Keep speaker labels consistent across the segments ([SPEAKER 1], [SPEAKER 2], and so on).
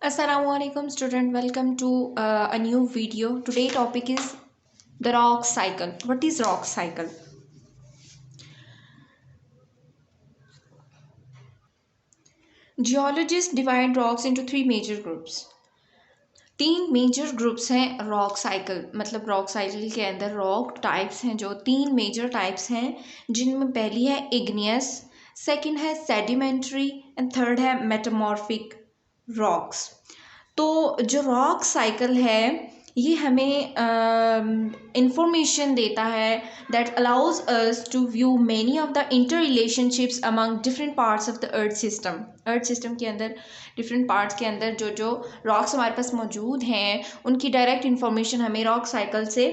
[SPEAKER 1] Assalamualaikum student, welcome to a new video. Today topic is the rock cycle. What is rock cycle? Geologists divide rocks into three major groups. तीन major groups हैं rock cycle मतलब rock cycle के अंदर rock types हैं जो तीन major types हैं जिनमें पहली है इग्नियस, सेकंड है सेडिमेंट्री एंड थर्ड है मेटामॉर्फिक रॉक्स। तो जो रॉक साइकिल है ये हमें इंफॉर्मेशन देता है that allows us to view many of the interrelationships among different parts of the earth system के अंदर डिफरेंट पार्ट्स के अंदर जो रॉक्स हमारे पास मौजूद हैं उनकी डायरेक्ट इंफॉर्मेशन हमें रॉक साइकिल से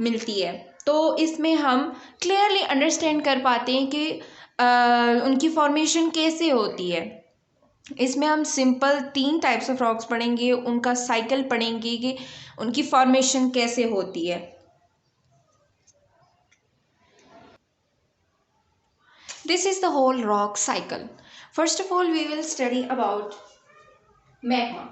[SPEAKER 1] मिलती है। तो इसमें हम क्लियरली अंडरस्टैंड कर पाते हैं कि उनकी फॉर्मेशन कैसे होती है। इसमें हम सिंपल तीन टाइप्स ऑफ रॉक्स पढ़ेंगे, उनका साइकिल पढ़ेंगे कि उनकी फॉर्मेशन कैसे होती है। This is the whole rock cycle. First of all we will study about magma.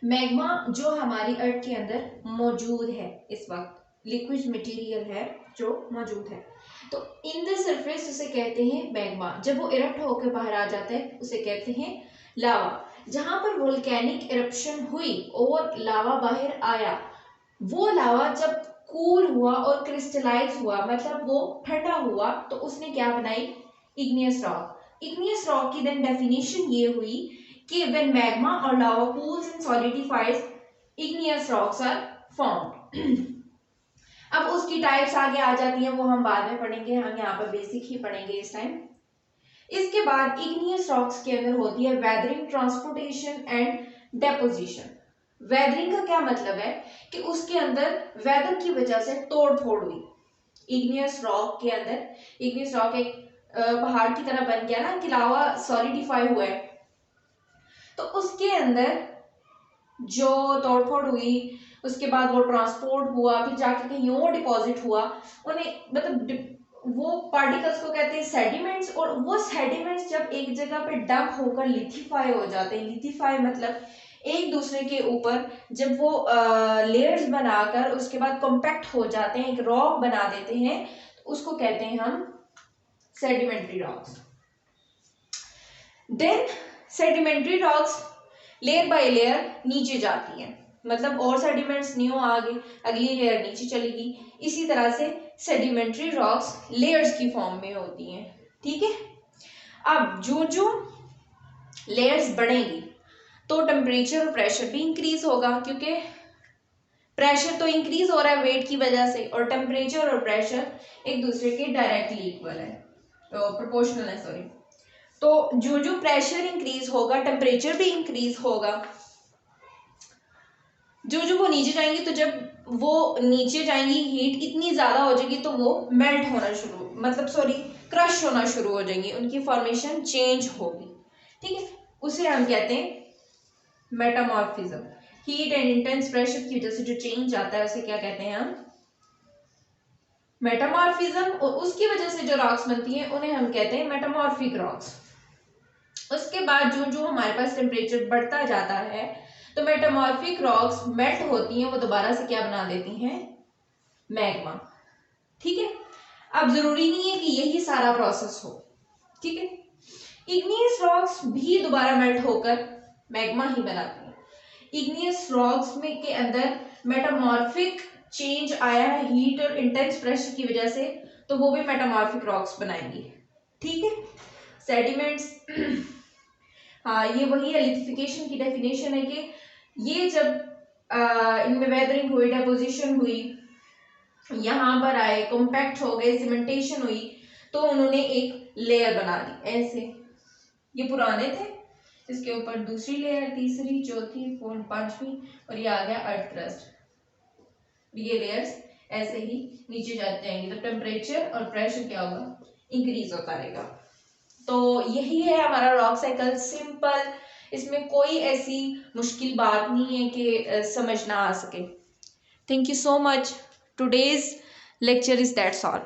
[SPEAKER 1] Magma जो हमारी अर्थ के अंदर मौजूद है इस वक्त लिक्विड मटेरियल है जो मौजूद है। तो इन द सरफेस उसे कहते हैं मैग्मा। जब वो इरप्ट होकर बाहर आ जाता है उसे कहते हैं लावा। जहां पर वोल्केनिक इरप्शन हुई और लावा बाहर आया, वो लावा जब कूल हुआ और क्रिस्टलाइज हुआ मतलब वो ठंडा हुआ तो उसने क्या बनाई, इग्नियस रॉक। इग्नियस रॉक की देन डेफिनेशन ये हुई कि व्हेन मैग्मा और lava cools and solidifies igneous rocks are formed. अब उसकी टाइप्स आगे आ जाती हैं, वो हम बाद में पढ़ेंगे, हम यहाँ पर बेसिक ही पढ़ेंगे इस टाइम। इसके बाद इग्नियस रॉक्स के अंदर होती है weathering, transportation and deposition. Weathering का क्या मतलब है कि उसके अंदर वेदर की वजह से तोड़ फोड़ हुई। इग्नियस रॉक के अंदर, इग्नियस रॉक एक पहाड़ की तरह बन गया ना कि लावा सॉलिडिफाई हुआ है, तो उसके अंदर जो तोड़फोड़ हुई उसके बाद वो ट्रांसपोर्ट हुआ, फिर जाके कहीं और डिपॉजिट हुआ, उन्हें मतलब वो पार्टिकल्स को कहते हैं सेडिमेंट्स। और वो सेडिमेंट्स जब एक जगह पे डंप होकर लिथिफाई हो जाते हैं, लिथिफाई मतलब एक दूसरे के ऊपर जब वो लेयर्स बनाकर उसके बाद कॉम्पैक्ट हो जाते हैं, एक रॉक बना देते हैं, तो उसको कहते हैं हम sedimentary rocks. Then sedimentary rocks layer by layer नीचे जाती हैं, मतलब और सेडिमेंट्स न्यू आगे अगली लेयर नीचे चलेगी। इसी तरह से सेडिमेंट्री रॉक्स लेयर्स की फॉर्म में होती हैं। ठीक है, अब जो जो लेयर्स बढ़ेंगी तो टेम्परेचर और प्रेशर भी इंक्रीज होगा, क्योंकि प्रेशर तो इंक्रीज हो रहा है वेट की वजह से और टेम्परेचर और प्रेशर एक दूसरे के डायरेक्टली इक्वल है, तो प्रोपोर्शनल है सॉरी। तो जो जो प्रेशर इंक्रीज होगा टेम्परेचर भी इंक्रीज होगा। जो जो वो नीचे जाएंगी तो जब वो नीचे जाएंगी हीट इतनी ज्यादा हो जाएगी तो वो मेल्ट होना शुरू मतलब सॉरी क्रश होना शुरू हो जाएंगी, उनकी फॉर्मेशन चेंज होगी। ठीक है, उसे हम कहते हैं metamorphism. Heat and intense pressure की वजह से जो चेंज आता है उसे क्या कहते हैं हम, मेटामॉर्फिज्म। और उसकी वजह से जो रॉक्स बनती हैं उन्हें हम कहते हैं मेटामॉर्फिक रॉक्स। उसके बाद जो जो हमारे पास टेम्परेचर बढ़ता जाता है तो मेटामॉर्फिक रॉक्स मेल्ट होती हैं, वो दोबारा से क्या बना देती हैं, मैग्मा। ठीक है, अब जरूरी नहीं है कि यही सारा प्रोसेस हो। ठीक है, इग्नियस रॉक्स भी दोबारा मेल्ट होकर मैग्मा ही बनाती हैं। इग्नियस रॉक्स में के अंदर मेटामॉर्फिक चेंज आया है हीट और इंटेंस प्रेशर की वजह से, तो वो भी मेटामॉर्फिक रॉक्स बनाएंगी। ठीक है, सेडिमेंट्स हाँ ये वही है, लिथिफिकेशन की डेफिनेशन है कि ये जब इनमें वेदरिंग हुई, डेपोजिशन हुई, यहाँ पर आए, कॉम्पैक्ट हो गए, सीमेंटेशन हुई, तो उन्होंने एक लेयर बना दी ऐसे। ये पुराने थे, इसके ऊपर दूसरी लेयर, तीसरी, चौथी, फोर्थ, पांचवी, और ये आ गया अर्थ क्रस्ट। ये लेयर्स ऐसे ही नीचे जाते जाएंगे तो टेम्परेचर और प्रेशर क्या होगा, इंक्रीज होता रहेगा। तो यही है हमारा रॉक साइकिल, सिंपल, इसमें कोई ऐसी मुश्किल बात नहीं है कि समझ ना आ सके। Thank you so much, today's lecture is that's all.